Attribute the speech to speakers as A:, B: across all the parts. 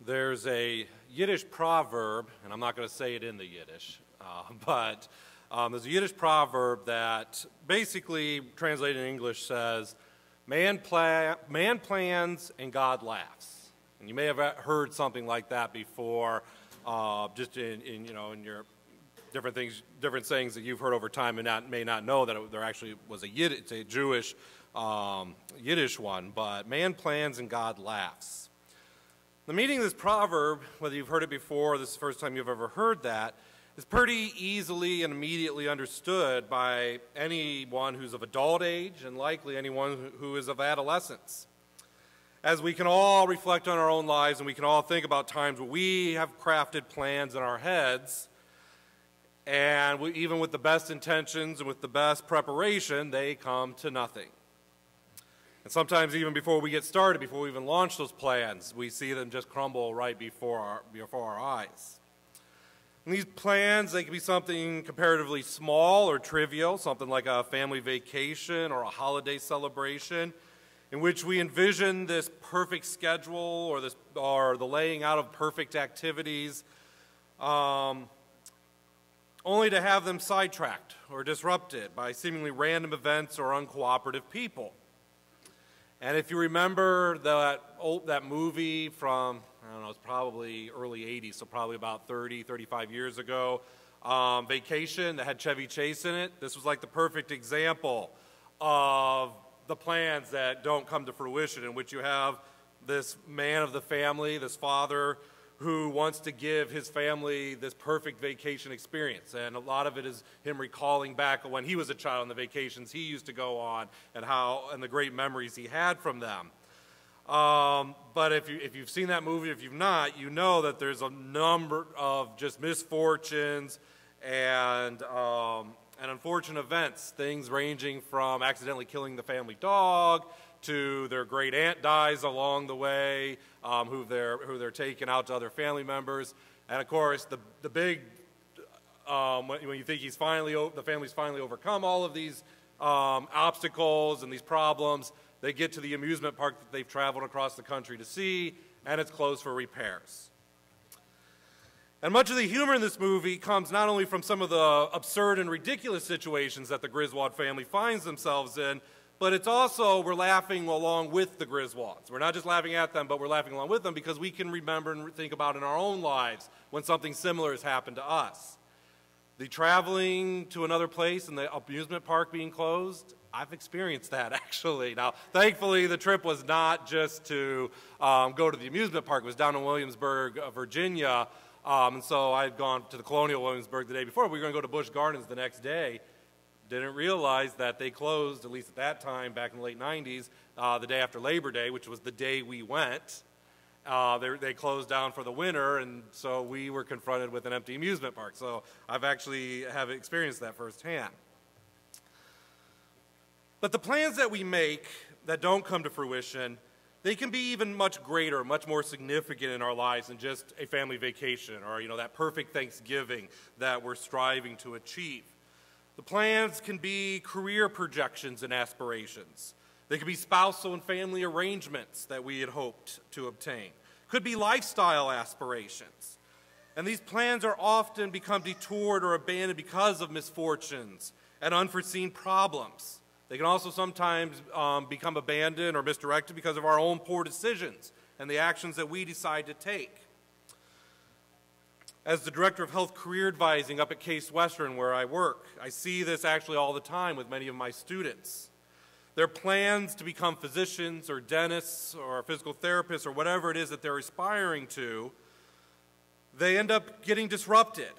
A: There's a Yiddish proverb, and I'm not going to say it in the Yiddish, but there's a Yiddish proverb that basically, translated in English, says, man plans and God laughs. And you may have heard something like that before, just in your different sayings that you've heard over time, and may not know that there actually was it's a Jewish Yiddish one, but man plans and God laughs. The meaning of this proverb, whether you've heard it before or this is the first time you've ever heard that, is pretty easily and immediately understood by anyone who's of adult age and likely anyone who is of adolescence. As we can all reflect on our own lives and we can all think about times where we have crafted plans in our heads, and even with the best intentions and with the best preparation, they come to nothing. And sometimes even before we get started, before we even launch those plans, we see them just crumble right before our eyes. And these plans, they can be something comparatively small or trivial, something like a family vacation or a holiday celebration, in which we envision this perfect schedule or the laying out of perfect activities, only to have them sidetracked or disrupted by seemingly random events or uncooperative people. And if you remember that movie from, I don't know, it's probably early 80s, so probably about 30, 35 years ago, Vacation, that had Chevy Chase in it, this was like the perfect example of the plans that don't come to fruition, in which you have this man of the family, this father, who wants to give his family this perfect vacation experience. And a lot of it is him recalling back when he was a child on the vacations he used to go on and the great memories he had from them. But if you've seen that movie, if you've not, you know that there's a number of just misfortunes and unfortunate events, things ranging from accidentally killing the family dog to their great aunt dies along the way, who they're taking out to other family members, and of course the big when you think the family's finally overcome all of these obstacles and these problems, they get to the amusement park that they've traveled across the country to see, and it's closed for repairs. And much of the humor in this movie comes not only from some of the absurd and ridiculous situations that the Griswold family finds themselves in, but it's also, we're laughing along with the Griswolds. We're not just laughing at them, but we're laughing along with them because we can remember and think about in our own lives when something similar has happened to us. The traveling to another place and the amusement park being closed, I've experienced that actually. Now, thankfully, the trip was not just to go to the amusement park. It was down in Williamsburg, Virginia, and so I'd gone to the Colonial Williamsburg the day before. We were going to go to Busch Gardens the next day. Didn't realize that they closed, at least at that time, back in the late 90s, the day after Labor Day, which was the day we went. They closed down for the winter, and so we were confronted with an empty amusement park. So I've actually have experienced that firsthand. But the plans that we make that don't come to fruition, they can be even much greater, much more significant in our lives than just a family vacation or that perfect Thanksgiving that we're striving to achieve. The plans can be career projections and aspirations. They could be spousal and family arrangements that we had hoped to obtain. Could be lifestyle aspirations. And these plans are often become detoured or abandoned because of misfortunes and unforeseen problems. They can also sometimes become abandoned or misdirected because of our own poor decisions and the actions that we decide to take. As the Director of Health Career Advising up at Case Western, where I work, I see this actually all the time with many of my students. Their plans to become physicians or dentists or physical therapists or whatever it is that they're aspiring to, they end up getting disrupted,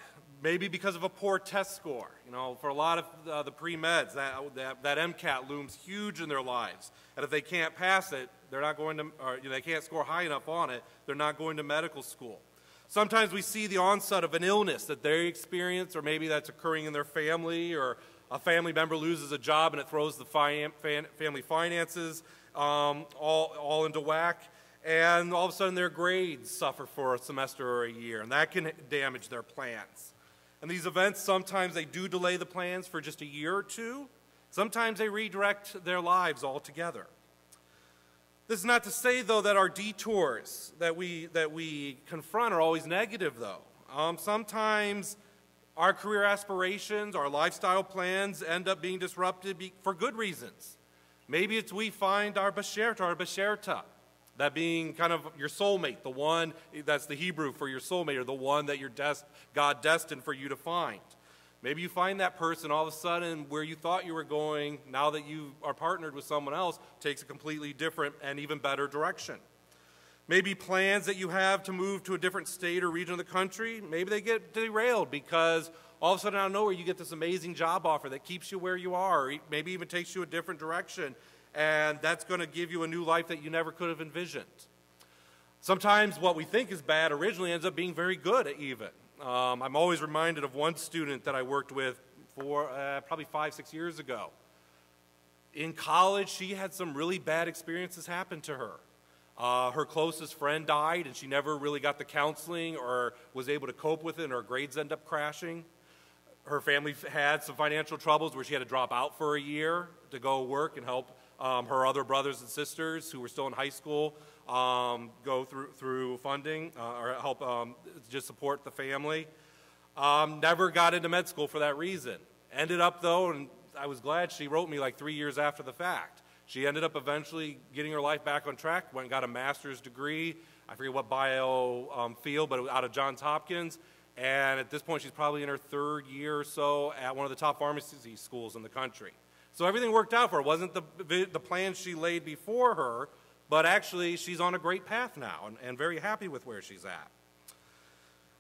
A: maybe because of a poor test score. For a lot of the pre-meds, that MCAT looms huge in their lives. And if they can't pass it, they're not going to, or they can't score high enough on it, they're not going to medical school. Sometimes we see the onset of an illness that they experience, or maybe that's occurring in their family, or a family member loses a job and it throws the family finances all into whack, and all of a sudden their grades suffer for a semester or a year, and that can damage their plans. And these events, sometimes they do delay the plans for just a year or two. Sometimes they redirect their lives altogether. This is not to say, though, that our detours that we confront are always negative, though. Sometimes our career aspirations, our lifestyle plans end up being disrupted for good reasons. Maybe it's we find our besherta, our besherta, that being kind of your soulmate, the one that's the Hebrew for your soulmate, or the one that God destined for you to find. Maybe you find that person, all of a sudden where you thought you were going, now that you are partnered with someone else, takes a completely different and even better direction. Maybe plans that you have to move to a different state or region of the country, maybe they get derailed because all of a sudden out of nowhere you get this amazing job offer that keeps you where you are, or maybe even takes you a different direction, and that's going to give you a new life that you never could have envisioned. Sometimes what we think is bad originally ends up being very good even. I'm always reminded of one student that I worked with for probably 5-6 years ago. In college, she had some really bad experiences happen to her. Her closest friend died, and she never really got the counseling or was able to cope with it, and her grades ended up crashing. Her family had some financial troubles where she had to drop out for a year to go work and help her other brothers and sisters who were still in high school go through funding or help just support the family. Never got into med school for that reason. Ended up, though, and I was glad she wrote me like 3 years after the fact. She ended up eventually getting her life back on track, went and got a master's degree. I forget what bio field, but out of Johns Hopkins. And at this point, she's probably in her 3rd year or so at one of the top pharmacy schools in the country. So everything worked out for her. It wasn't the plan she laid before her, but actually she's on a great path now and very happy with where she's at.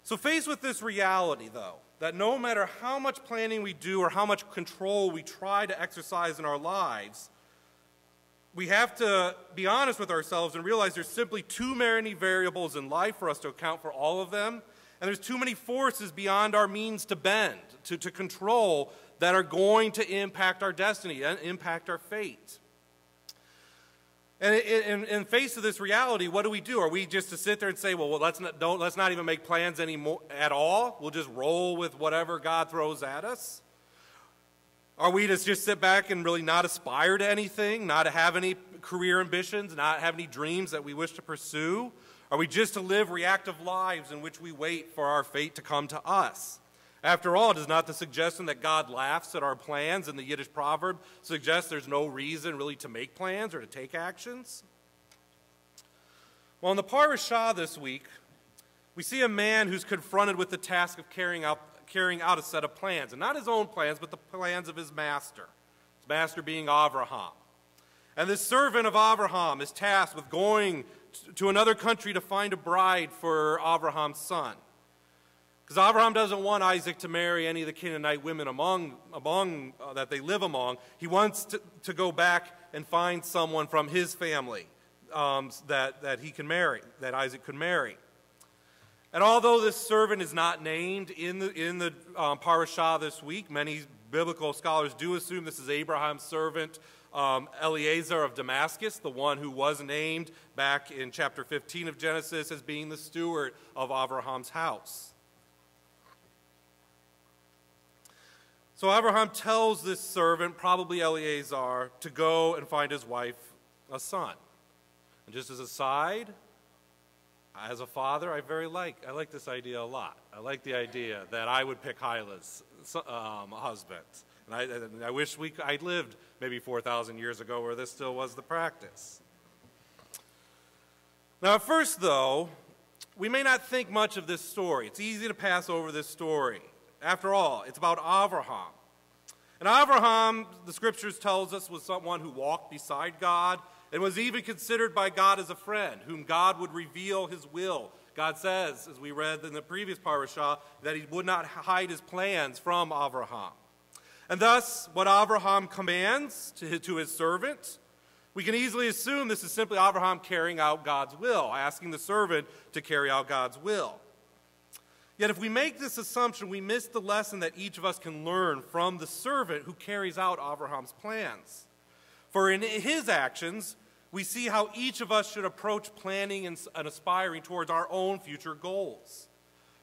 A: So faced with this reality, though, that no matter how much planning we do or how much control we try to exercise in our lives, we have to be honest with ourselves and realize there's simply too many variables in life for us to account for all of them, and there's too many forces beyond our means to bend, to control, that are going to impact our destiny and impact our fate. And in face of this reality, what do? Are we just to sit there and say, well let's not even make plans anymore at all? We'll just roll with whatever God throws at us? Are we to just sit back and really not aspire to anything, not to have any career ambitions, not have any dreams that we wish to pursue? Are we just to live reactive lives in which we wait for our fate to come to us? After all, does not the suggestion that God laughs at our plans in the Yiddish proverb suggest there's no reason really to make plans or to take actions? Well, in the parashah this week, we see a man who's confronted with the task of carrying out a set of plans, and not his own plans, but the plans of his master being Avraham. And this servant of Avraham is tasked with going to another country to find a bride for Avraham's son. Because Avraham doesn't want Isaac to marry any of the Canaanite women that they live among. He wants to go back and find someone from his family that he can marry, that Isaac could marry. And although this servant is not named in the parashah this week, many biblical scholars do assume this is Abraham's servant, Eliezer of Damascus, the one who was named back in chapter 15 of Genesis as being the steward of Abraham's house. So Abraham tells this servant, probably Eliezer, to go and find his wife a son. And just as a side, as a father, I like this idea a lot. I like the idea that I would pick Hyla's husband. And I wish I'd lived maybe 4,000 years ago where this still was the practice. Now, at first, though, we may not think much of this story. It's easy to pass over this story. After all, it's about Avraham. And Avraham, the scriptures tells us, was someone who walked beside God and was even considered by God as a friend, whom God would reveal his will. God says, as we read in the previous parashah, that he would not hide his plans from Avraham. And thus, what Avraham commands to his servant, we can easily assume this is simply Avraham carrying out God's will, asking the servant to carry out God's will. Yet if we make this assumption, we miss the lesson that each of us can learn from the servant who carries out Abraham's plans. For in his actions, we see how each of us should approach planning and aspiring towards our own future goals.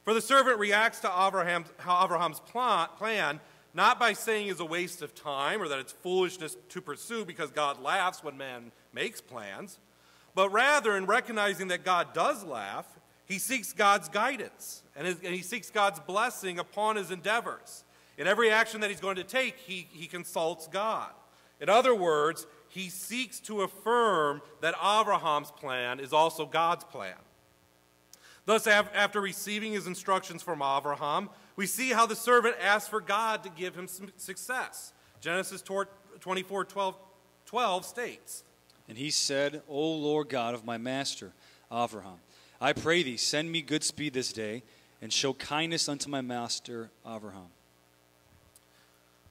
A: For the servant reacts to Abraham's plan not by saying it's a waste of time or that it's foolishness to pursue because God laughs when man makes plans, But rather, in recognizing that God does laugh, he seeks God's guidance, and he seeks God's blessing upon his endeavors. In every action that he's going to take, he consults God. In other words, he seeks to affirm that Abraham's plan is also God's plan. Thus, after receiving his instructions from Abraham, we see how the servant asks for God to give him some success. Genesis 24:12 states,
B: "And he said, O Lord God of my master, Abraham, I pray thee, send me good speed this day, and show kindness unto my master, Abraham."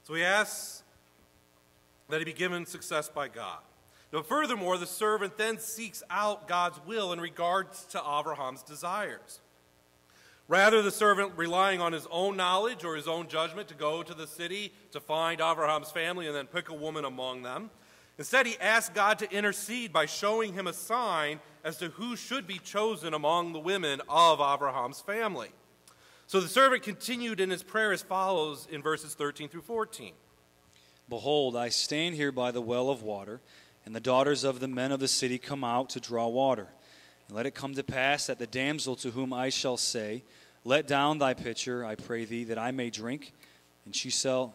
A: So he asks that he be given success by God. But furthermore, the servant then seeks out God's will in regards to Abraham's desires. Rather, the servant relying on his own knowledge or his own judgment to go to the city to find Abraham's family and then pick a woman among them, instead he asks God to intercede by showing him a sign as to who should be chosen among the women of Abraham's family. So the servant continued in his prayer as follows in verses 13 through 14.
B: "Behold, I stand here by the well of water, and the daughters of the men of the city come out to draw water. And let it come to pass that the damsel to whom I shall say, Let down thy pitcher, I pray thee, that I may drink. And she shall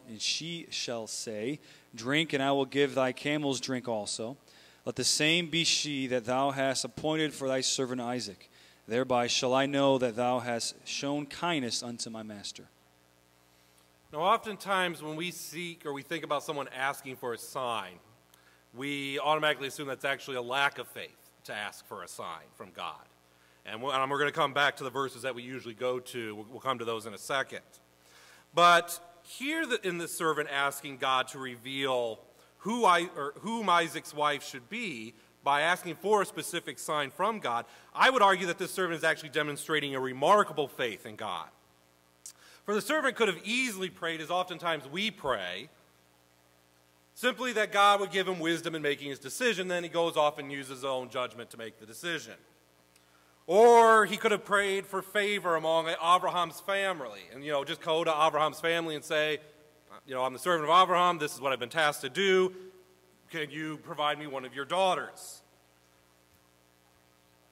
B: say, Drink, and I will give thy camels drink also. Let the same be she that thou hast appointed for thy servant Isaac. Thereby shall I know that thou hast shown kindness unto my master."
A: Now, oftentimes when we seek or we think about someone asking for a sign, we automatically assume that's actually a lack of faith to ask for a sign from God. And we're going to come back to the verses that we usually go to. We'll come to those in a second. But here in the servant asking God to reveal whom Isaac's wife should be by asking for a specific sign from God, I would argue that this servant is actually demonstrating a remarkable faith in God. For the servant could have easily prayed, as oftentimes we pray, simply that God would give him wisdom in making his decision, then he goes off and uses his own judgment to make the decision. Or he could have prayed for favor among Abraham's family, and just go to Abraham's family and say, I'm the servant of Abraham, this is what I've been tasked to do, can you provide me one of your daughters?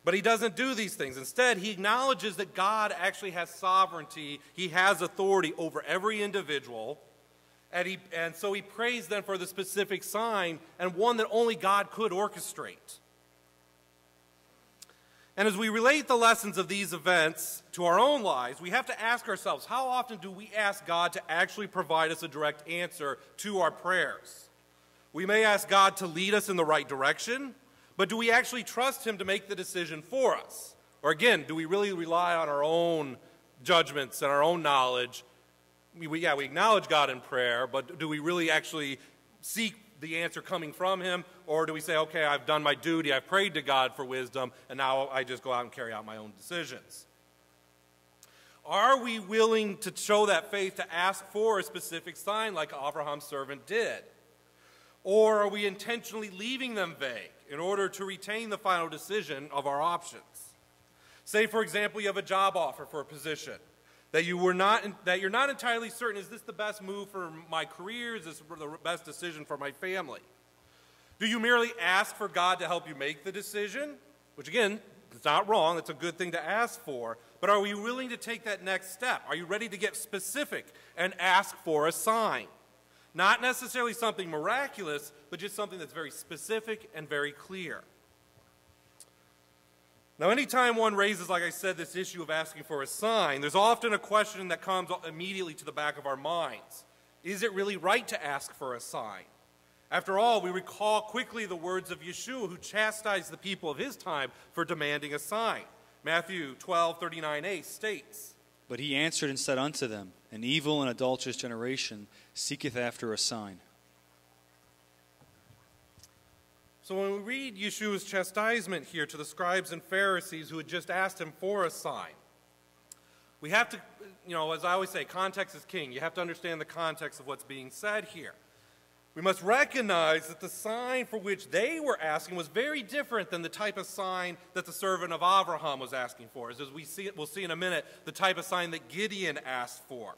A: But he doesn't do these things. Instead, he acknowledges that God actually has sovereignty, he has authority over every individual, and so he prays then for the specific sign, and one that only God could orchestrate. And as we relate the lessons of these events to our own lives, we have to ask ourselves, how often do we ask God to actually provide us a direct answer to our prayers? We may ask God to lead us in the right direction, but do we actually trust him to make the decision for us? Or again, do we really rely on our own judgments and our own knowledge? We acknowledge God in prayer, but do we really actually seek the answer coming from him? Or do we say, okay, I've done my duty, I've prayed to God for wisdom, and now I just go out and carry out my own decisions? Are we willing to show that faith to ask for a specific sign like Abraham's servant did? Or are we intentionally leaving them vague in order to retain the final decision of our options? Say, for example, you have a job offer for a position that you're not entirely certain, is this the best move for my career? Is this the best decision for my family? Do you merely ask for God to help you make the decision? Which again, it's not wrong, it's a good thing to ask for, but are we willing to take that next step? Are you ready to get specific and ask for a sign? Not necessarily something miraculous, but just something that's very specific and very clear. Now, anytime one raises, like I said, this issue of asking for a sign, there's often a question that comes immediately to the back of our minds. Is it really right to ask for a sign? After all, we recall quickly the words of Yeshua, who chastised the people of his time for demanding a sign. Matthew 12:39a states,
B: "But he answered and said unto them, An evil and adulterous generation seeketh after a sign."
A: So when we read Yeshua's chastisement here to the scribes and Pharisees who had just asked him for a sign, we have to, as I always say, context is king. You have to understand the context of what's being said here. We must recognize that the sign for which they were asking was very different than the type of sign that the servant of Abraham was asking for. As we'll see in a minute, the type of sign that Gideon asked for.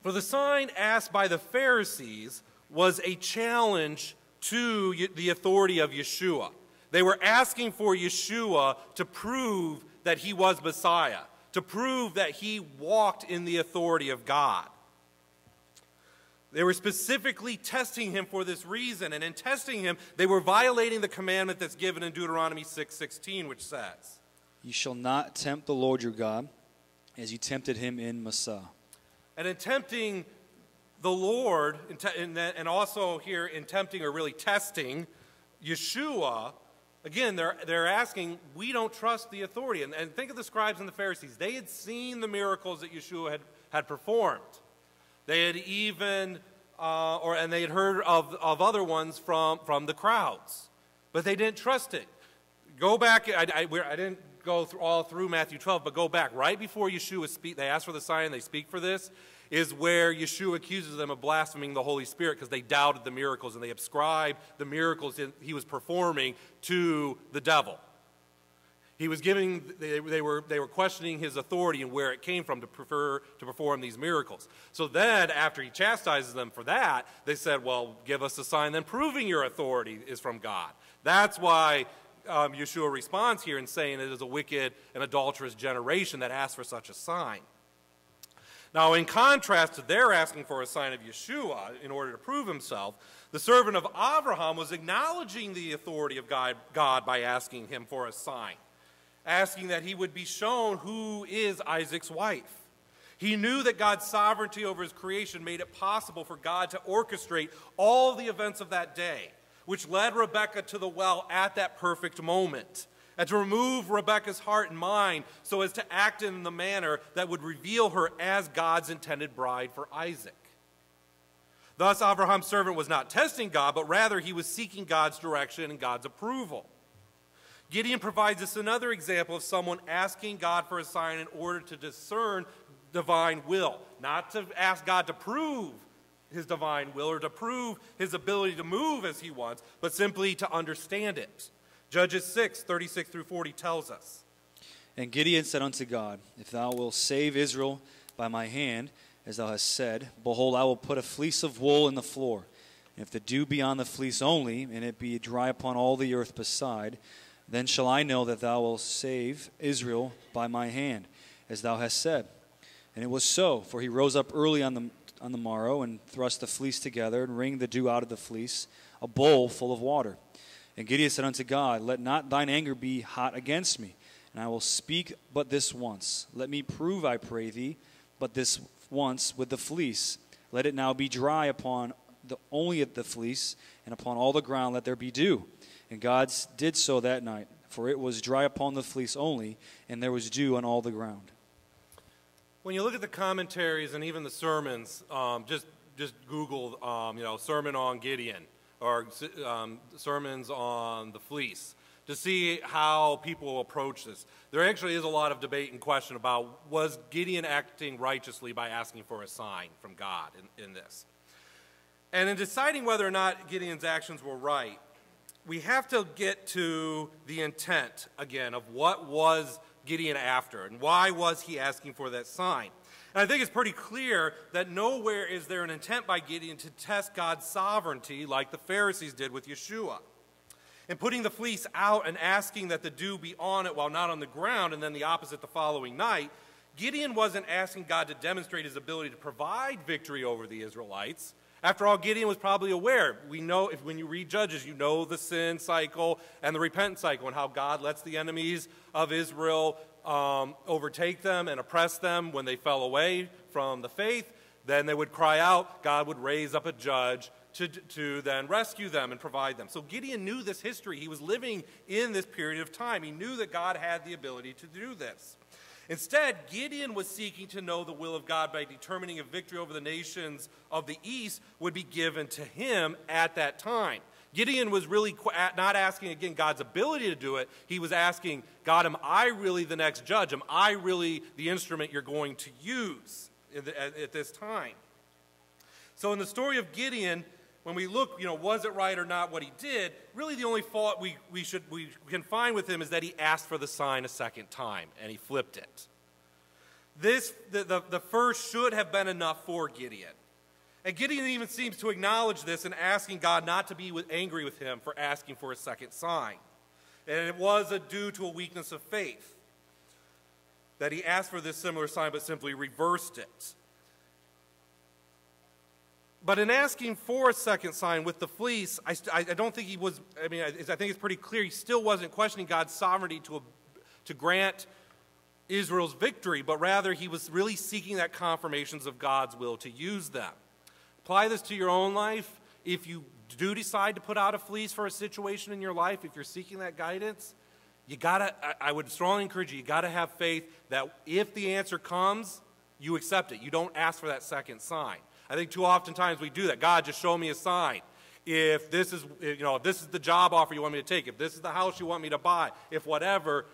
A: For the sign asked by the Pharisees was a challenge to the authority of Yeshua. They were asking for Yeshua to prove that he was Messiah, to prove that he walked in the authority of God. They were specifically testing him for this reason, and in testing him, they were violating the commandment that's given in Deuteronomy 6:16, which says,
B: "You shall not tempt the Lord your God, as you tempted him in Massah."
A: And in tempting the Lord, and also here in tempting or really testing Yeshua, again, they're asking, we don't trust the authority. And think of the scribes and the Pharisees. They had seen the miracles that Yeshua had performed. They had even, and they had heard of other ones from the crowds. But they didn't trust it. Go back, I didn't go all through Matthew 12, but go back. Right before Yeshua they ask for the sign, they speak for this, is where Yeshua accuses them of blaspheming the Holy Spirit because they doubted the miracles and they ascribed the miracles he was performing to the devil. He was they were questioning his authority and where it came from to perform these miracles. So then, after he chastises them for that, they said, well, give us a sign then proving your authority is from God. That's why Yeshua responds here in saying it is a wicked and adulterous generation that asks for such a sign. Now, in contrast to their asking for a sign of Yeshua in order to prove himself, the servant of Abraham was acknowledging the authority of God by asking him for a sign, asking that he would be shown who is Isaac's wife. He knew that God's sovereignty over his creation made it possible for God to orchestrate all the events of that day, which led Rebekah to the well at that perfect moment, and to remove Rebekah's heart and mind so as to act in the manner that would reveal her as God's intended bride for Isaac. Thus, Abraham's servant was not testing God, but rather he was seeking God's direction and God's approval. Gideon provides us another example of someone asking God for a sign in order to discern divine will, not to ask God to prove his divine will or to prove his ability to move as he wants, but simply to understand it. Judges 6:36-40 tells us,
B: "And Gideon said unto God, If thou wilt save Israel by my hand, as thou hast said, behold, I will put a fleece of wool in the floor. And if the dew be on the fleece only, and it be dry upon all the earth beside, then shall I know that thou wilt save Israel by my hand, as thou hast said. And it was so, for he rose up early on the morrow, and thrust the fleece together, and wringed the dew out of the fleece, a bowl full of water. And Gideon said unto God, Let not thine anger be hot against me, and I will speak but this once. Let me prove, I pray thee, but this once with the fleece. Let it now be dry upon only the fleece, and upon all the ground let there be dew. And God did so that night, for it was dry upon the fleece only, and there was dew on all the ground."
A: When you look at the commentaries and even the sermons, just Google, sermon on Gideon or sermons on the fleece to see how people approach this. There actually is a lot of debate and question about, was Gideon acting righteously by asking for a sign from God in this? And in deciding whether or not Gideon's actions were right, we have to get to the intent, again, of what was Gideon after, and why was he asking for that sign? And I think it's pretty clear that nowhere is there an intent by Gideon to test God's sovereignty like the Pharisees did with Yeshua. In putting the fleece out and asking that the dew be on it while not on the ground, and then the opposite the following night, Gideon wasn't asking God to demonstrate his ability to provide victory over the Israelites. After all, Gideon was probably aware. We know, when you read Judges, you know the sin cycle and the repentance cycle and how God lets the enemies of Israel overtake them and oppress them when they fell away from the faith. Then they would cry out. God would raise up a judge to then rescue them and provide them. So Gideon knew this history. He was living in this period of time. He knew that God had the ability to do this. Instead, Gideon was seeking to know the will of God by determining if victory over the nations of the east would be given to him at that time. Gideon was really not asking, again, God's ability to do it. He was asking, God, am I really the next judge? Am I really the instrument you're going to use at this time? So in the story of Gideon, when we look, was it right or not what he did, really the only fault we can find with him is that he asked for the sign a second time, and he flipped it. The first should have been enough for Gideon. And Gideon even seems to acknowledge this in asking God not to be angry with him for asking for a second sign. And it was due to a weakness of faith that he asked for this similar sign but simply reversed it. But in asking for a second sign with the fleece, I don't think he was, I think it's pretty clear he still wasn't questioning God's sovereignty to grant Israel's victory, but rather he was really seeking that confirmations of God's will to use them. Apply this to your own life. If you do decide to put out a fleece for a situation in your life, if you're seeking that guidance, I would strongly encourage you gotta have faith that if the answer comes, you accept it. You don't ask for that second sign. I think too often times we do that. God, just show me a sign. If this is the job offer you want me to take, if this is the house you want me to buy, if whatever,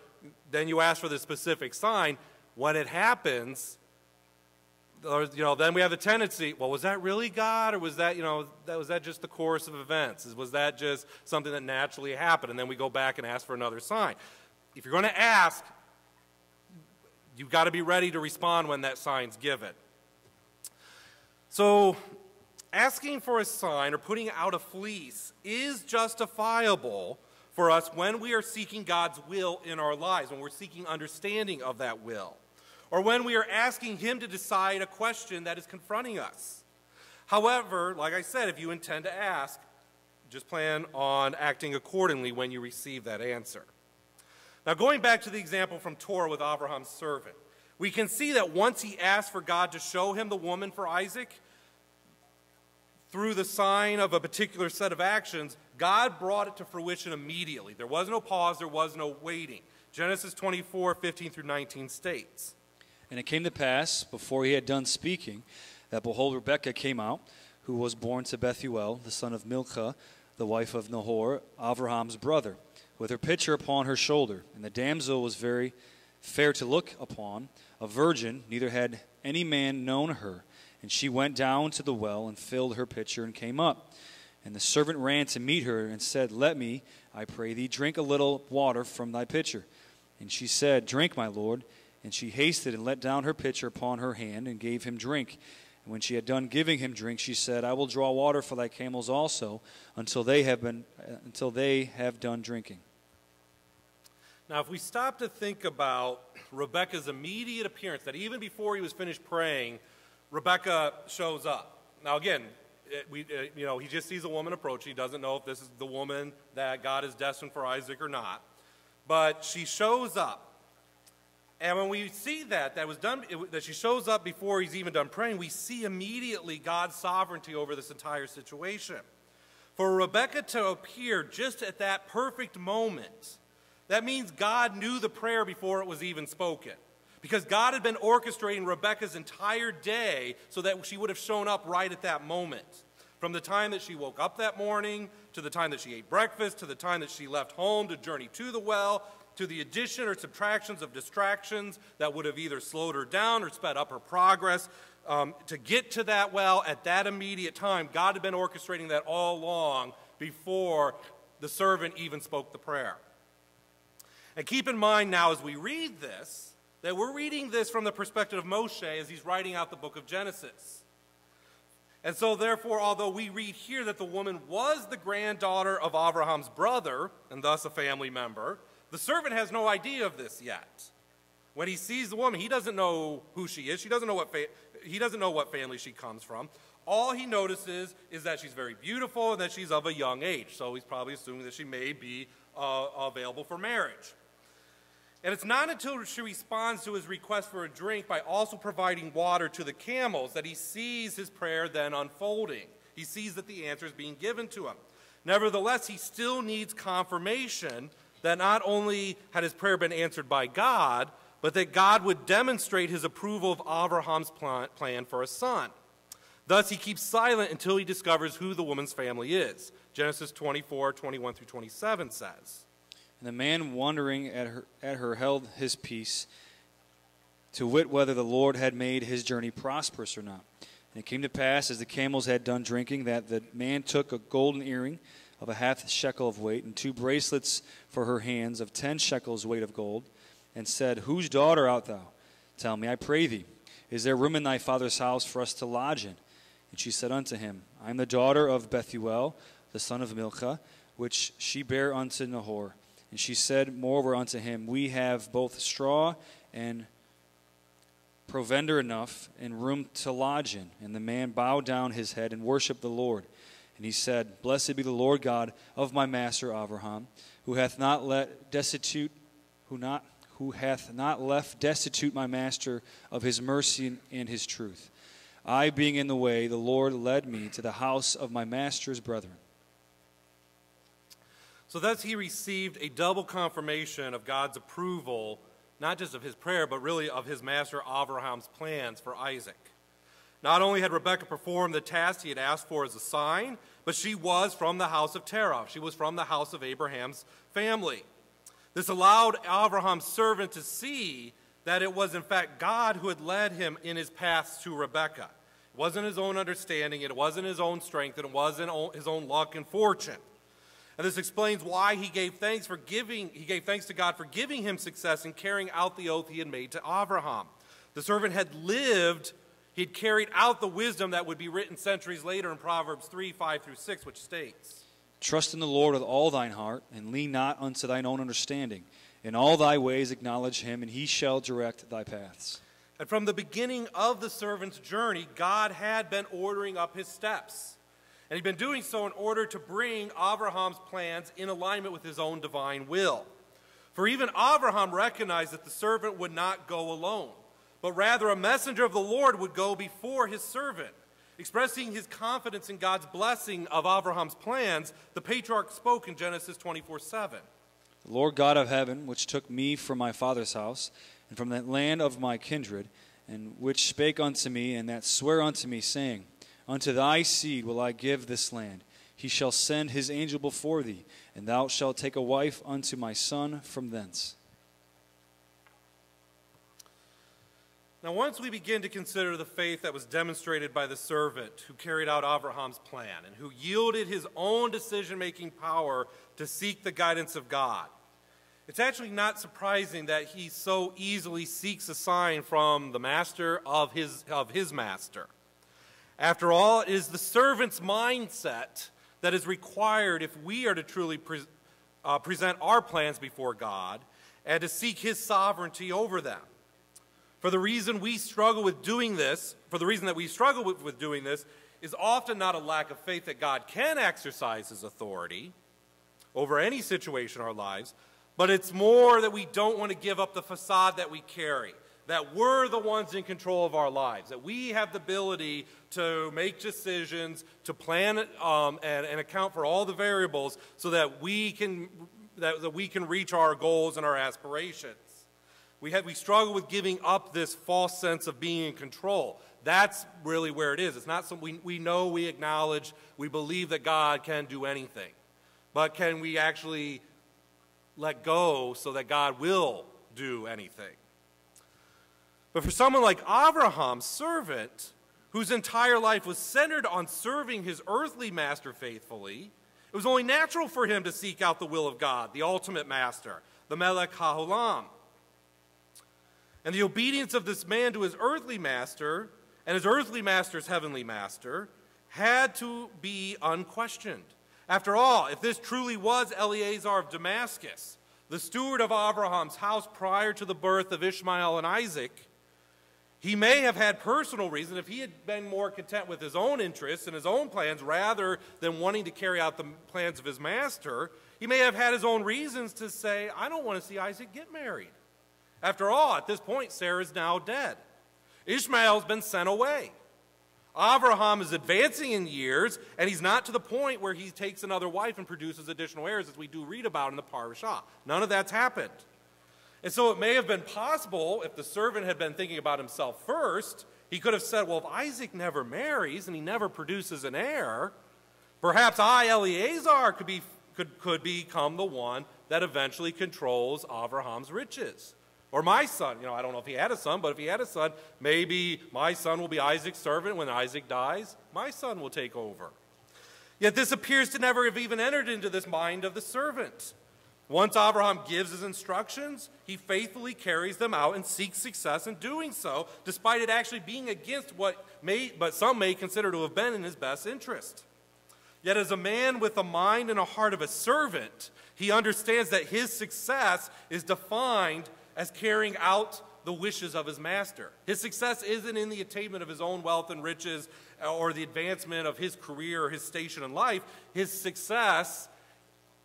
A: then you ask for the specific sign. When it happens, then we have the tendency, well, was that really God, or was that just the course of events? Was that just something that naturally happened? And then we go back and ask for another sign. If you're going to ask, you've got to be ready to respond when that sign's given. So asking for a sign or putting out a fleece is justifiable for us when we are seeking God's will in our lives, when we're seeking understanding of that will, or when we are asking him to decide a question that is confronting us. However, like I said, if you intend to ask, just plan on acting accordingly when you receive that answer. Now, going back to the example from Torah with Abraham's servant, we can see that once he asked for God to show him the woman for Isaac, through the sign of a particular set of actions, God brought it to fruition immediately. There was no pause, there was no waiting. Genesis 24:15 through 19 states.
B: And it came to pass, before he had done speaking, that behold, Rebekah came out, who was born to Bethuel, the son of Milcah, the wife of Nahor, Abraham's brother, with her pitcher upon her shoulder. And the damsel was very fair to look upon, a virgin, neither had any man known her. And she went down to the well and filled her pitcher and came up. And the servant ran to meet her and said, Let me, I pray thee, drink a little water from thy pitcher. And she said, Drink, my lord. And she hasted and let down her pitcher upon her hand and gave him drink. And when she had done giving him drink, she said, I will draw water for thy camels also until they have done drinking.
A: Now, if we stop to think about Rebekah's immediate appearance, that even before he was finished praying, Rebekah shows up. Now, again, he just sees a woman approach. He doesn't know if this is the woman that God is destined for Isaac or not. But she shows up. And when we see that she shows up before he's even done praying, we see immediately God's sovereignty over this entire situation. For Rebekah to appear just at that perfect moment, that means God knew the prayer before it was even spoken. Because God had been orchestrating Rebekah's entire day so that she would have shown up right at that moment. From the time that she woke up that morning, to the time that she ate breakfast, to the time that she left home to journey to the well, to the addition or subtractions of distractions that would have either slowed her down or sped up her progress. To get to that well at that immediate time, God had been orchestrating that all along before the servant even spoke the prayer. And keep in mind now as we read this, that we're reading this from the perspective of Moshe as he's writing out the book of Genesis. And so therefore, although we read here that the woman was the granddaughter of Abraham's brother, and thus a family member, the servant has no idea of this yet. When he sees the woman, he doesn't know who she is. He doesn't know what family she comes from. All he notices is that she's very beautiful and that she's of a young age. So he's probably assuming that she may be available for marriage. And it's not until she responds to his request for a drink by also providing water to the camels that he sees his prayer then unfolding. He sees that the answer is being given to him. Nevertheless, he still needs confirmation that not only had his prayer been answered by God, but that God would demonstrate his approval of Abraham's plan for a son. Thus, he keeps silent until he discovers who the woman's family is. Genesis 24:21 through 27 says,
B: And the man wondering at her held his peace, to wit whether the Lord had made his journey prosperous or not. And it came to pass, as the camels had done drinking, that the man took a golden earring of a half shekel of weight, and 2 bracelets for her hands of 10 shekels weight of gold, and said, Whose daughter art thou? Tell me, I pray thee. Is there room in thy father's house for us to lodge in? And she said unto him, I am the daughter of Bethuel, the son of Milcah, which she bare unto Nahor. And she said moreover unto him, We have both straw and provender enough, and room to lodge in. And the man bowed down his head and worshipped the Lord. And he said, Blessed be the Lord God of my master Abraham, who hath not left destitute my master of his mercy and his truth. I being in the way, the Lord led me to the house of my master's brethren.
A: So thus he received a double confirmation of God's approval, not just of his prayer, but really of his master Abraham's plans for Isaac. Not only had Rebekah performed the task he had asked for as a sign, but she was from the house of Terah. She was from the house of Abraham's family. This allowed Abraham's servant to see that it was in fact God who had led him in his paths to Rebekah. It wasn't his own understanding, it wasn't his own strength, and it wasn't his own luck and fortune. And this explains why he gave thanks to God for giving him success in carrying out the oath he had made to Abraham. The servant had carried out the wisdom that would be written centuries later in Proverbs 3:5-6, which states,
B: Trust in the Lord with all thine heart, and lean not unto thine own understanding. In all thy ways acknowledge him, and he shall direct thy paths.
A: And from the beginning of the servant's journey, God had been ordering up his steps. And he'd been doing so in order to bring Abraham's plans in alignment with his own divine will. For even Abraham recognized that the servant would not go alone, but rather a messenger of the Lord would go before his servant. Expressing his confidence in God's blessing of Abraham's plans, the patriarch spoke in Genesis 24:7.
B: The Lord God of heaven, which took me from my father's house, and from the land of my kindred, and which spake unto me, and that sware unto me, saying, Unto thy seed will I give this land. He shall send his angel before thee, and thou shalt take a wife unto my son from thence.
A: Now, once we begin to consider the faith that was demonstrated by the servant who carried out Abraham's plan and who yielded his own decision-making power to seek the guidance of God, it's actually not surprising that he so easily seeks a sign from the master of his master. After all, it is the servant's mindset that is required if we are to truly present our plans before God and to seek his sovereignty over them. For the reason that we struggle with doing this is often not a lack of faith that God can exercise his authority over any situation in our lives, but it's more that we don't want to give up the facade that we carry, that we're the ones in control of our lives, that we have the ability to make decisions, to plan and account for all the variables so that we can reach our goals and our aspirations. We struggle with giving up this false sense of being in control. That's really where it is. It's not something we know, we acknowledge, we believe that God can do anything. But can we actually let go so that God will do anything? But for someone like Abraham's servant, whose entire life was centered on serving his earthly master faithfully, it was only natural for him to seek out the will of God, the ultimate master, the Melech HaOlam. And the obedience of this man to his earthly master and his earthly master's heavenly master had to be unquestioned. After all, if this truly was Eleazar of Damascus, the steward of Abraham's house prior to the birth of Ishmael and Isaac, he may have had personal reason, if he had been more content with his own interests and his own plans rather than wanting to carry out the plans of his master, he may have had his own reasons to say, I don't want to see Isaac get married. After all, at this point, Sarah is now dead. Ishmael's been sent away. Abraham is advancing in years, and he's not to the point where he takes another wife and produces additional heirs, as we do read about in the Parashah. None of that's happened. And so it may have been possible, if the servant had been thinking about himself first, he could have said, well, if Isaac never marries and he never produces an heir, perhaps I, Eleazar, could become the one that eventually controls Abraham's riches. Or my son, I don't know if he had a son, but if he had a son, maybe my son will be Isaac's servant. When Isaac dies, my son will take over. Yet this appears to never have even entered into this mind of the servant. Once Abraham gives his instructions, he faithfully carries them out and seeks success in doing so, despite it actually being against what some may consider to have been in his best interest. Yet as a man with a mind and a heart of a servant, he understands that his success is defined as carrying out the wishes of his master. His success isn't in the attainment of his own wealth and riches or the advancement of his career or his station in life. His success,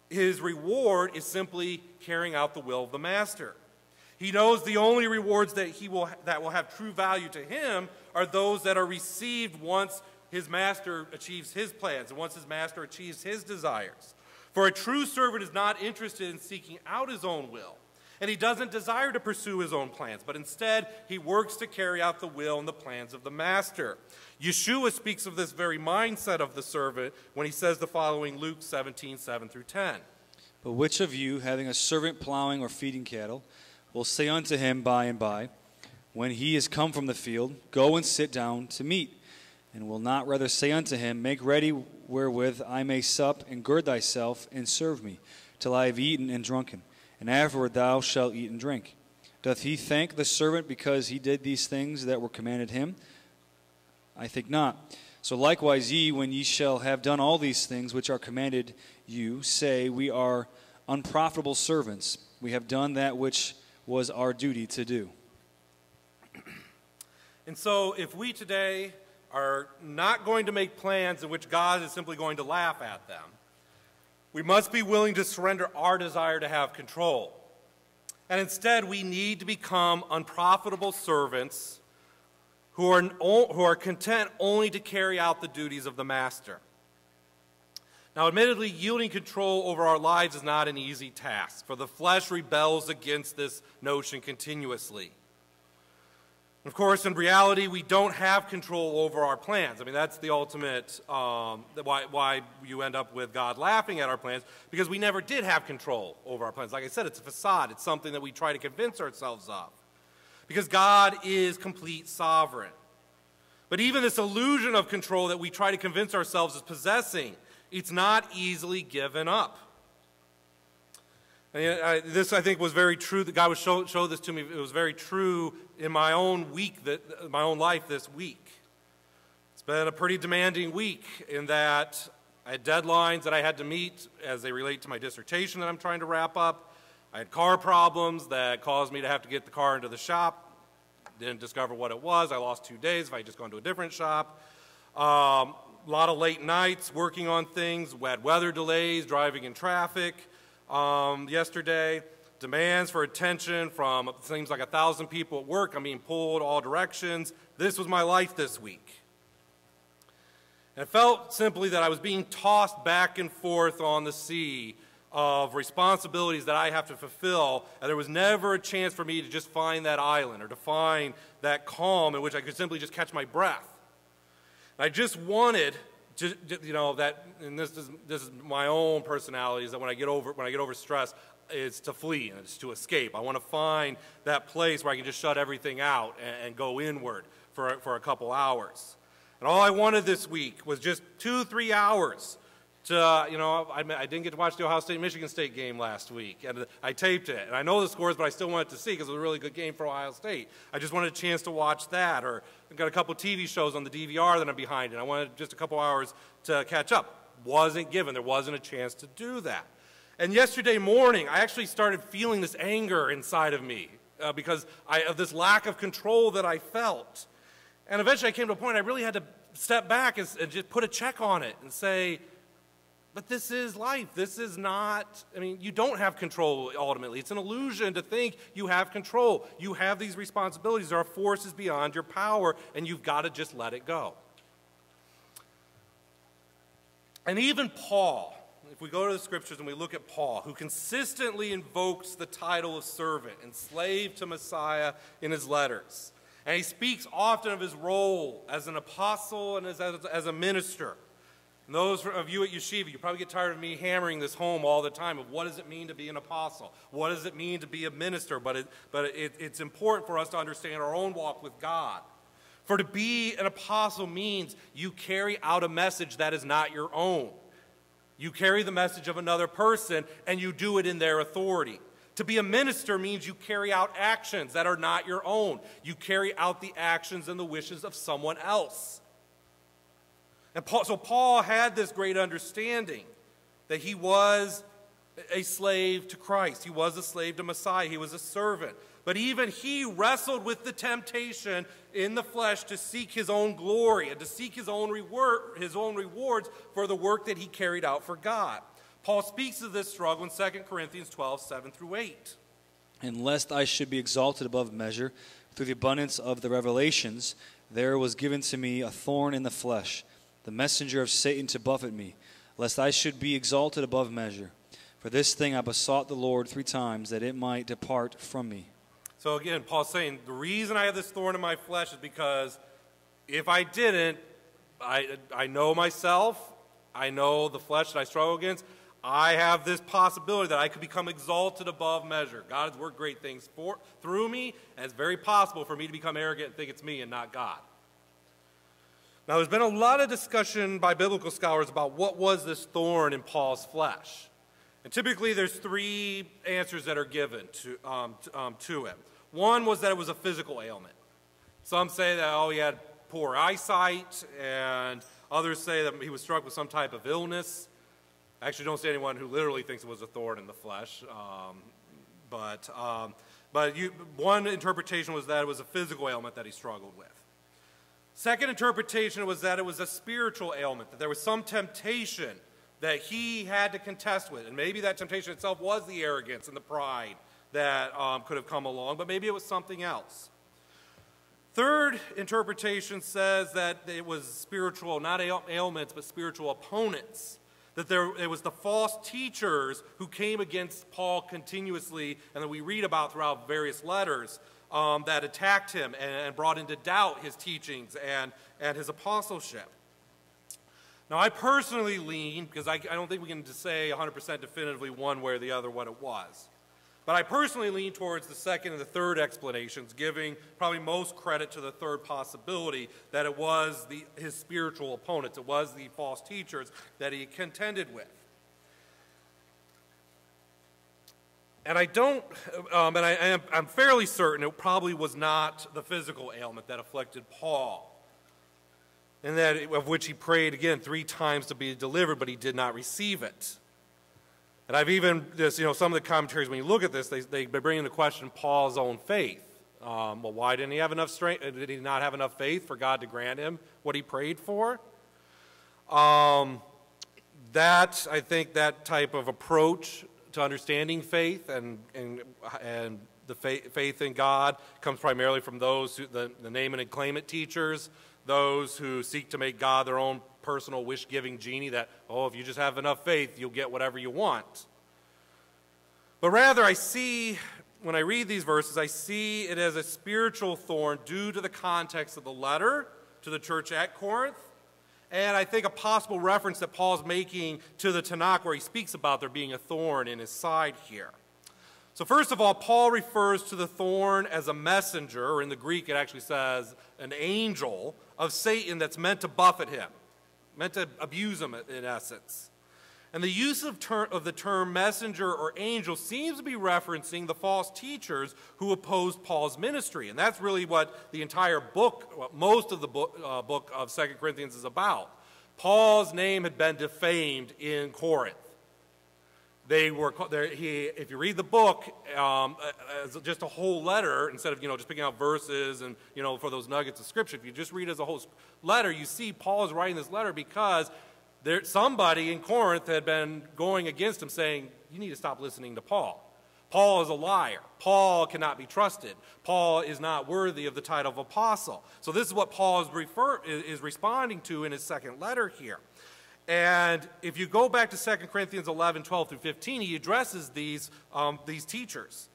A: his reward, is simply carrying out the will of the master. He knows the only rewards that will have true value to him are those that are received once his master achieves his plans and once his master achieves his desires. For a true servant is not interested in seeking out his own will, and he doesn't desire to pursue his own plans, but instead he works to carry out the will and the plans of the master. Yeshua speaks of this very mindset of the servant when he says the following, Luke 17:7-10.
B: But which of you, having a servant plowing or feeding cattle, will say unto him by and by, when he is come from the field, go and sit down to meat? And will not rather say unto him, make ready wherewith I may sup, and gird thyself, and serve me, till I have eaten and drunken, and afterward thou shalt eat and drink? Doth he thank the servant because he did these things that were commanded him? I think not. So likewise ye, when ye shall have done all these things which are commanded you, say, we are unprofitable servants. We have done that which was our duty to do.
A: And so if we today are not going to make plans in which God is simply going to laugh at them, we must be willing to surrender our desire to have control. And instead, we need to become unprofitable servants who are content only to carry out the duties of the master. Now, admittedly, yielding control over our lives is not an easy task, for the flesh rebels against this notion continuously. Of course, in reality, we don't have control over our plans. I mean, that's the ultimate, why you end up with God laughing at our plans, because we never did have control over our plans. Like I said, it's a facade. It's something that we try to convince ourselves of, because God is complete sovereign. But even this illusion of control that we try to convince ourselves is possessing, it's not easily given up. And this, I think, was very true. That God would show this to me. It was very true in my own life this week. It's been a pretty demanding week in that I had deadlines that I had to meet as they relate to my dissertation that I'm trying to wrap up. I had car problems that caused me to have to get the car into the shop. Didn't discover what it was. I lost 2 days if I had just gone to a different shop. A lot of late nights working on things. We had weather delays, driving in traffic. Yesterday, demands for attention from, it seems like 1,000 people at work. I'm being pulled all directions. This was my life this week. And it felt simply that I was being tossed back and forth on the sea of responsibilities that I have to fulfill, and there was never a chance for me to just find that island or to find that calm in which I could simply just catch my breath. And I just wanted that, and this is my own personality, is that when I get over stress, it's to flee and it's to escape. I want to find that place where I can just shut everything out and go inward for a couple hours. And all I wanted this week was just 2-3 hours to, I didn't get to watch the Ohio State-Michigan State game last week, and I taped it. And I know the scores, but I still wanted to see because it was a really good game for Ohio State. I just wanted a chance to watch that, or I've got a couple TV shows on the DVR that I'm behind, and I wanted just a couple hours to catch up. Wasn't given. There wasn't a chance to do that. And yesterday morning, I actually started feeling this anger inside of me because of this lack of control that I felt. And eventually I came to a point I really had to step back and just put a check on it and say, but this is life. This is not, you don't have control ultimately. It's an illusion to think you have control. You have these responsibilities. There are forces beyond your power, and you've got to just let it go. And even Paul, if we go to the scriptures and we look at Paul, who consistently invokes the title of servant and slave to Messiah in his letters, and he speaks often of his role as an apostle and as a minister. And those of you at Yeshiva, you probably get tired of me hammering this home all the time of what does it mean to be an apostle? What does it mean to be a minister? But it's important for us to understand our own walk with God. For to be an apostle means you carry out a message that is not your own. You carry the message of another person, and you do it in their authority. To be a minister means you carry out actions that are not your own. You carry out the actions and the wishes of someone else. And so Paul had this great understanding that he was a slave to Christ. He was a slave to Messiah. He was a servant. But even he wrestled with the temptation in the flesh to seek his own glory and to seek his own rewards for the work that he carried out for God. Paul speaks of this struggle in 2 Corinthians 12, 7 through 8.
B: And lest I should be exalted above measure through the abundance of the revelations, there was given to me a thorn in the flesh, the messenger of Satan to buffet me, lest I should be exalted above measure. For this thing I besought the Lord 3 times, that it might depart from me.
A: So again, Paul's saying, the reason I have this thorn in my flesh is because if I didn't, I know myself, I know the flesh that I struggle against, I have this possibility that I could become exalted above measure. God has worked great things through me, and it's very possible for me to become arrogant and think it's me and not God. Now, there's been a lot of discussion by biblical scholars about what was this thorn in Paul's flesh. And typically, there's 3 answers that are given to it. One was that it was a physical ailment. Some say that, he had poor eyesight, and others say that he was struck with some type of illness. I actually don't see anyone who literally thinks it was a thorn in the flesh. One interpretation was that it was a physical ailment that he struggled with. Second interpretation was that it was a spiritual ailment, that there was some temptation that he had to contest with. And maybe that temptation itself was the arrogance and the pride that could have come along, but maybe it was something else. Third interpretation says that it was spiritual, not ailments, but spiritual opponents. That it was the false teachers who came against Paul continuously, and that we read about throughout various letters, that attacked him and brought into doubt his teachings and his apostleship. Now, I personally lean, because I don't think we can say 100% definitively one way or the other what it was. But I personally lean towards the second and the third explanations, giving probably most credit to the third possibility, that it was his spiritual opponents, it was the false teachers that he contended with. And I'm fairly certain it probably was not the physical ailment that afflicted Paul, and of which he prayed again 3 times to be delivered, but he did not receive it. And I've even, some of the commentaries, when you look at this, they bring into question Paul's own faith. Well, why didn't he have enough strength? Did he not have enough faith for God to grant him what he prayed for? I think that type of approach to understanding faith and the faith in God comes primarily from those, the name it and claim it teachers, those who seek to make God their own personal wish-giving genie that, if you just have enough faith, you'll get whatever you want. But rather, when I read these verses, I see it as a spiritual thorn due to the context of the letter to the church at Corinth, and I think a possible reference that Paul's making to the Tanakh where he speaks about there being a thorn in his side here. So first of all, Paul refers to the thorn as a messenger, or in the Greek it actually says an angel of Satan that's meant to buffet him, meant to abuse him in essence. And the use of the term messenger or angel seems to be referencing the false teachers who opposed Paul's ministry. And that's really what the entire book, most of the book of 2 Corinthians is about. Paul's name had been defamed in Corinth. If you read the book, as just a whole letter, instead of just picking out verses and for those nuggets of scripture, if you just read it as a whole letter, you see Paul is writing this letter because somebody in Corinth had been going against him, saying, "You need to stop listening to Paul. Paul is a liar. Paul cannot be trusted. Paul is not worthy of the title of apostle." So this is what Paul is responding to in his second letter here. And if you go back to 2 Corinthians 11, 12 through 15, he addresses these teachers.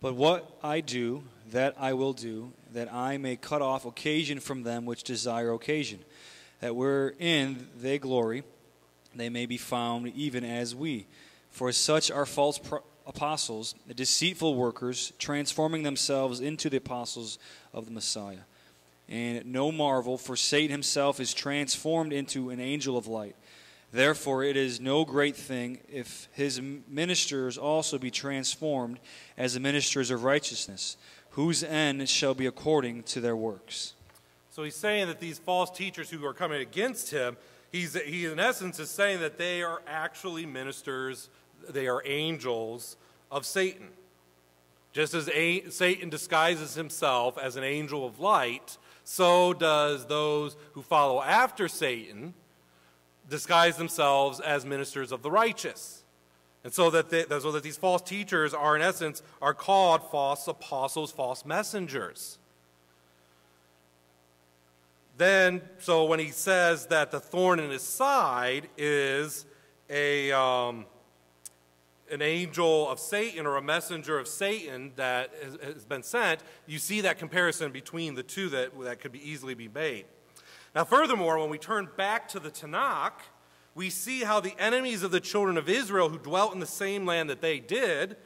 B: But what I do, that I will do, that I may cut off occasion from them which desire occasion, that wherein they glory, they may be found even as we. For such are false apostles, the deceitful workers, transforming themselves into the apostles of the Messiah. And no marvel, for Satan himself is transformed into an angel of light. Therefore it is no great thing if his ministers also be transformed as the ministers of righteousness, whose end shall be according to their works.
A: So he's saying that these false teachers who are coming against him, he in essence is saying that they are actually ministers, they are angels of Satan. Just as Satan disguises himself as an angel of light, so does those who follow after Satan disguise themselves as ministers of the righteous. And so that these false teachers are, in essence, are called false apostles, false messengers. Then, so when he says that the thorn in his side is an angel of Satan or a messenger of Satan that has been sent, you see that comparison between the two that could easily be made. Now, furthermore, when we turn back to the Tanakh, we see how the enemies of the children of Israel who dwelt in the same land that they did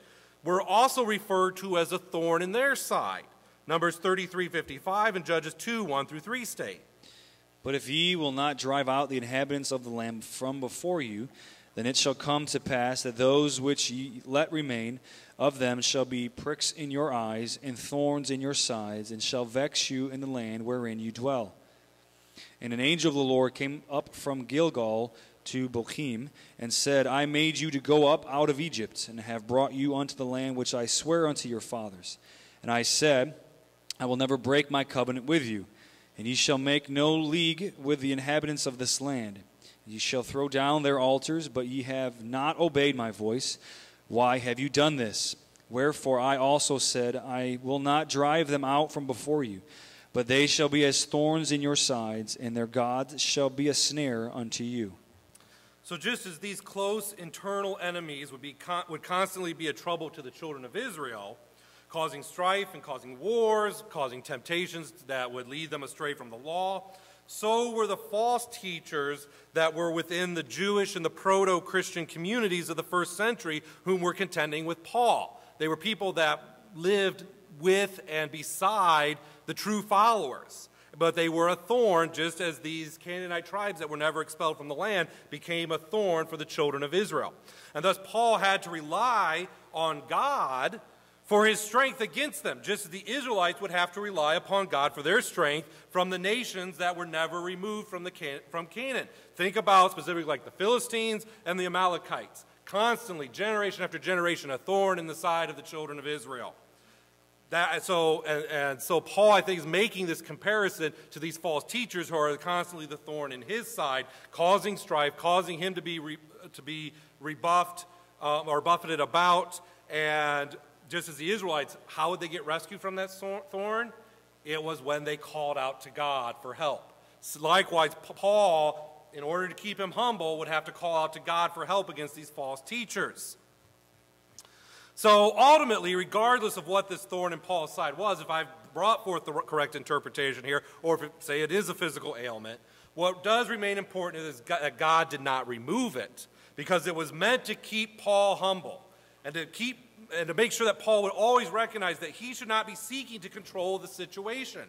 A: were also referred to as a thorn in their side. Numbers 33:55 and Judges 2:1-3 state.
B: But if ye will not drive out the inhabitants of the land from before you, then it shall come to pass that those which ye let remain of them shall be pricks in your eyes and thorns in your sides, and shall vex you in the land wherein you dwell. And an angel of the Lord came up from Gilgal to Bochim, and said, I made you to go up out of Egypt, and have brought you unto the land which I swear unto your fathers. And I said, I will never break my covenant with you, and ye shall make no league with the inhabitants of this land. Ye shall throw down their altars, but ye have not obeyed my voice. Why have you done this? Wherefore I also said, I will not drive them out from before you, but they shall be as thorns in your sides, and their gods shall be a snare unto you.
A: So just as these close internal enemies would constantly be a trouble to the children of Israel, causing strife and causing wars, causing temptations that would lead them astray from the law, so were the false teachers that were within the Jewish and the proto-Christian communities of the first century whom were contending with Paul. They were people that lived with and beside the true followers. But they were a thorn, just as these Canaanite tribes that were never expelled from the land became a thorn for the children of Israel. And thus Paul had to rely on God for his strength against them, just as the Israelites would have to rely upon God for their strength from the nations that were never removed from Canaan. Think about specifically like the Philistines and the Amalekites. Constantly, generation after generation, a thorn in the side of the children of Israel. So Paul, I think, is making this comparison to these false teachers who are constantly the thorn in his side, causing strife, causing him to be rebuffed or buffeted about. And just as the Israelites, how would they get rescued from that thorn? It was when they called out to God for help. So likewise, Paul, in order to keep him humble, would have to call out to God for help against these false teachers. So ultimately, regardless of what this thorn in Paul's side was, if I've brought forth the correct interpretation here, or if, say, it is a physical ailment, what does remain important is that God did not remove it, because it was meant to keep Paul humble and to make sure that Paul would always recognize that he should not be seeking to control the situation,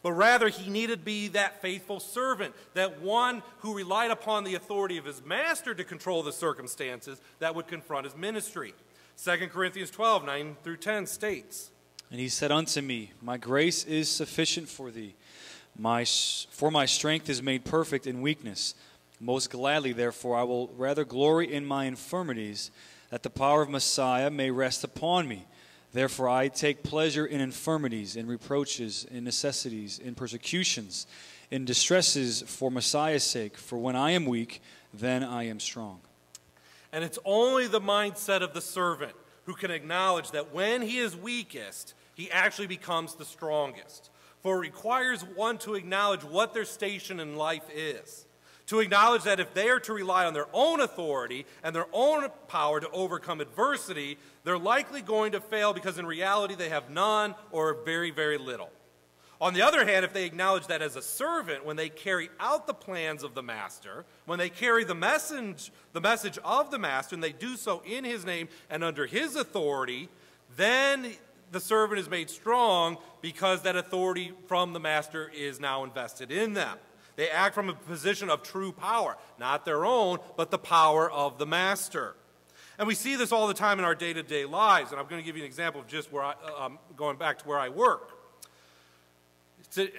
A: but rather he needed to be that faithful servant, that one who relied upon the authority of his master to control the circumstances that would confront his ministry. 2 Corinthians 12:9-10 states,
B: And he said unto me, My grace is sufficient for thee, for my strength is made perfect in weakness. Most gladly, therefore, I will rather glory in my infirmities, that the power of Messiah may rest upon me. Therefore I take pleasure in infirmities, in reproaches, in necessities, in persecutions, in distresses for Messiah's sake. For when I am weak, then I am strong.
A: And it's only the mindset of the servant who can acknowledge that when he is weakest, he actually becomes the strongest. For it requires one to acknowledge what their station in life is. To acknowledge that if they are to rely on their own authority and their own power to overcome adversity, they're likely going to fail because in reality they have none or very, very little. On the other hand, if they acknowledge that as a servant, when they carry out the plans of the master, when they carry the message of the master, and they do so in his name and under his authority, then the servant is made strong because that authority from the master is now invested in them. They act from a position of true power, not their own, but the power of the master. And we see this all the time in our day-to-day lives, and I'm going to give you an example of just where going back to where I work.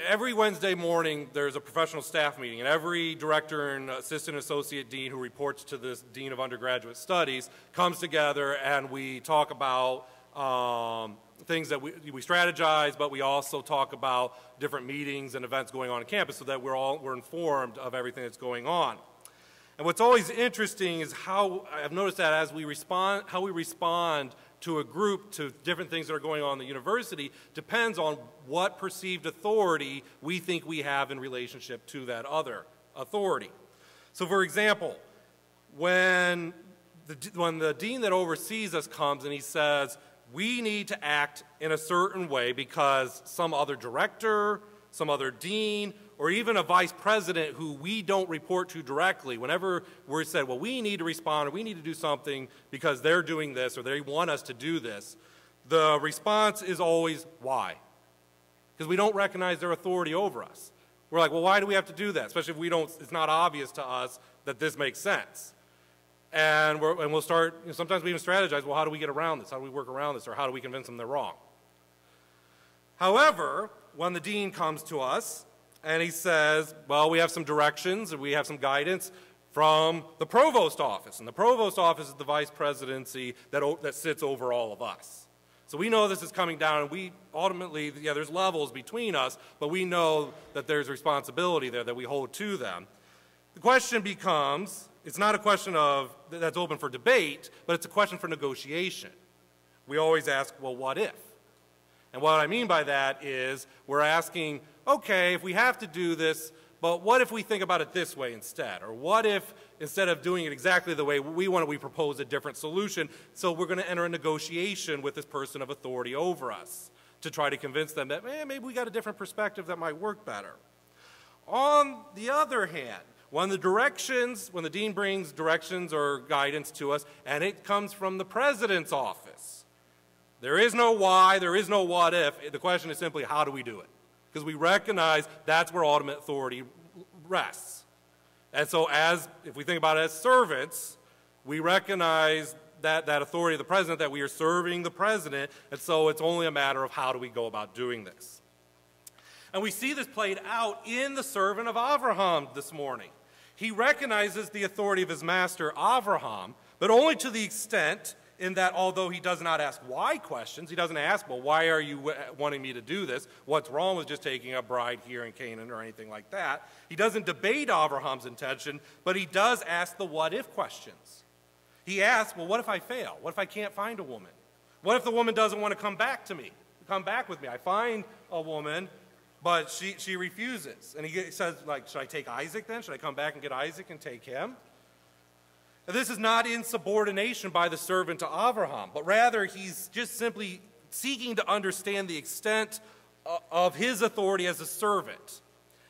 A: Every Wednesday morning, there's a professional staff meeting, and every director and assistant associate dean who reports to the dean of undergraduate studies comes together, and we talk about things that we strategize, but we also talk about different meetings and events going on campus so that we're informed of everything that's going on. And what's always interesting is how I've noticed that as we respond, how we respond to a group, to different things that are going on in the university, depends on what perceived authority we think we have in relationship to that other authority. So for example, when the dean that oversees us comes and he says, we need to act in a certain way because some other director, some other dean, or even a vice president who we don't report to directly, whenever we're said, well, we need to respond or we need to do something because they're doing this or they want us to do this, the response is always, why? Because we don't recognize their authority over us. We're like, well, why do we have to do that? Especially if it's not obvious to us that this makes sense. And we'll start, sometimes we even strategize, well, how do we get around this? How do we work around this? Or how do we convince them they're wrong? However, when the dean comes to us and he says, well, we have some directions and we have some guidance from the provost office. And the provost office is the vice presidency that sits over all of us. So we know this is coming down, and we ultimately, there's levels between us, but we know that there's responsibility there that we hold to them. The question becomes, it's not a question that's open for debate, but it's a question for negotiation. We always ask, well, what if? And what I mean by that is we're asking, okay, if we have to do this, but what if we think about it this way instead? Or what if, instead of doing it exactly the way we want it, we propose a different solution? So we're going to enter a negotiation with this person of authority over us to try to convince them that maybe we got a different perspective that might work better. On the other hand, when the dean brings directions or guidance to us, and it comes from the president's office, there is no why, there is no what if. The question is simply, how do we do it? Because we recognize that's where ultimate authority rests. And so if we think about it as servants, we recognize that authority of the president, that we are serving the president, and so it's only a matter of how do we go about doing this. And we see this played out in the servant of Avraham this morning. He recognizes the authority of his master, Avraham, but only to the extent in that although he does not ask why questions, he doesn't ask, well, why are you wanting me to do this? What's wrong with just taking a bride here in Canaan or anything like that? He doesn't debate Avraham's intention, but he does ask the what-if questions. He asks, well, what if I fail? What if I can't find a woman? What if the woman doesn't want to come back with me? I find a woman, but she refuses. And he says, like, should I take Isaac then? Should I come back and get Isaac and take him? And this is not insubordination by the servant to Avraham, but rather he's just simply seeking to understand the extent of his authority as a servant.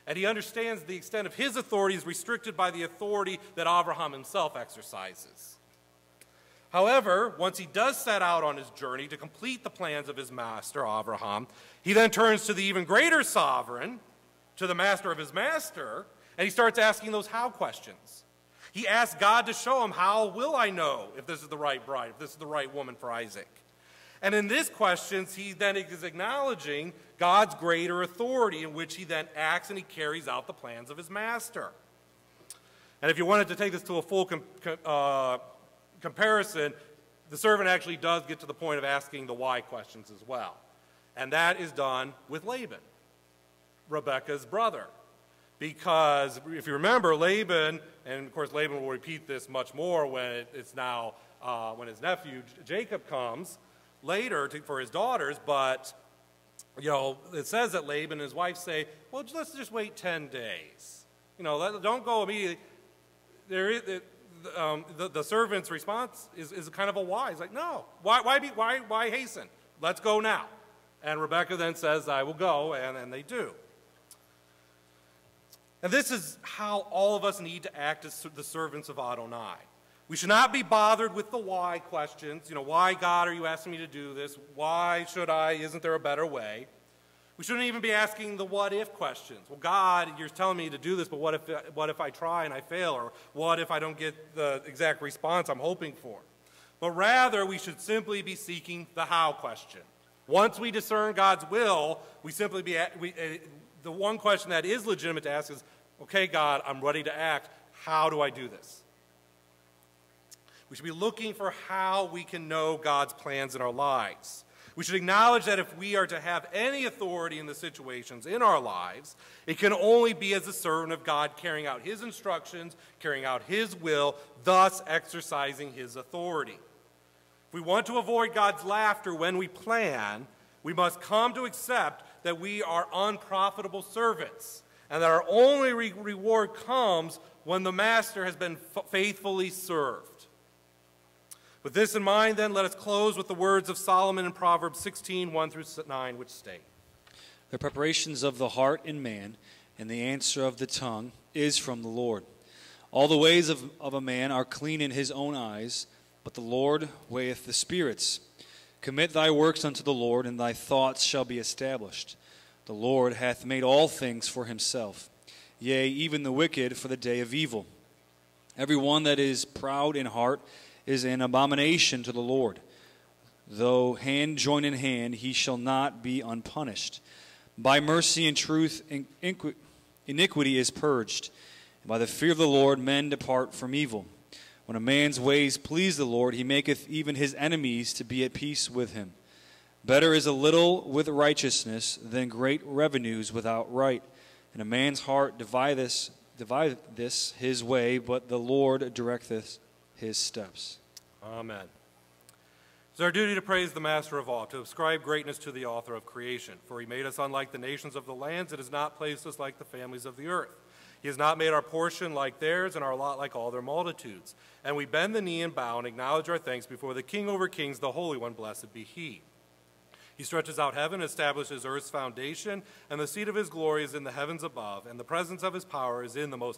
A: And he understands the extent of his authority is restricted by the authority that Avraham himself exercises. However, once he does set out on his journey to complete the plans of his master, Avraham, he then turns to the even greater sovereign, to the master of his master, and he starts asking those how questions. He asks God to show him, how will I know if this is the right bride, if this is the right woman for Isaac? And in these questions, he then is acknowledging God's greater authority in which he then acts and he carries out the plans of his master. And if you wanted to take this to a full comparison, the servant actually does get to the point of asking the why questions as well. And that is done with Laban, Rebekah's brother. Because if you remember, Laban, and of course Laban will repeat this much more when when his nephew Jacob comes later for his daughters, but it says that Laban and his wife say, well, let's just wait 10 days. Don't go immediately. The servant's response is kind of a why. He's like, no, why hasten? Let's go now. And Rebekah then says, I will go, and they do. And this is how all of us need to act as the servants of Adonai. We should not be bothered with the why questions. Why, God, are you asking me to do this? Why should I? Isn't there a better way? We shouldn't even be asking the what-if questions. Well, God, you're telling me to do this, but what if I try and I fail? Or what if I don't get the exact response I'm hoping for? But rather, we should simply be seeking the how question. Once we discern God's will, the one question that is legitimate to ask is, okay, God, I'm ready to act. How do I do this? We should be looking for how we can know God's plans in our lives. We should acknowledge that if we are to have any authority in the situations in our lives, it can only be as a servant of God carrying out his instructions, carrying out his will, thus exercising his authority. If we want to avoid God's laughter when we plan, we must come to accept that we are unprofitable servants and that our only reward comes when the master has been faithfully served. With this in mind, then, let us close with the words of Solomon in Proverbs 16, 1-9, which state,
B: "The preparations of the heart in man, and the answer of the tongue is from the Lord. All the ways of a man are clean in his own eyes, but the Lord weigheth the spirits. Commit thy works unto the Lord, and thy thoughts shall be established. The Lord hath made all things for himself, yea, even the wicked for the day of evil. Every one that is proud in heart is an abomination to the Lord. Though hand join in hand, he shall not be unpunished. By mercy and truth iniquity is purged, and by the fear of the Lord men depart from evil. When a man's ways please the Lord, he maketh even his enemies to be at peace with him. Better is a little with righteousness than great revenues without right. And a man's heart divideth his way, but the Lord directeth his steps."
A: Amen. It's our duty to praise the master of all, to ascribe greatness to the author of creation. For he made us unlike the nations of the lands, and has not placed us like the families of the earth. He has not made our portion like theirs, and our lot like all their multitudes. And we bend the knee and bow and acknowledge our thanks before the King over kings, the Holy One, blessed be he. He stretches out heaven, establishes earth's foundation, and the seat of his glory is in the heavens above, and the presence of his power is in the most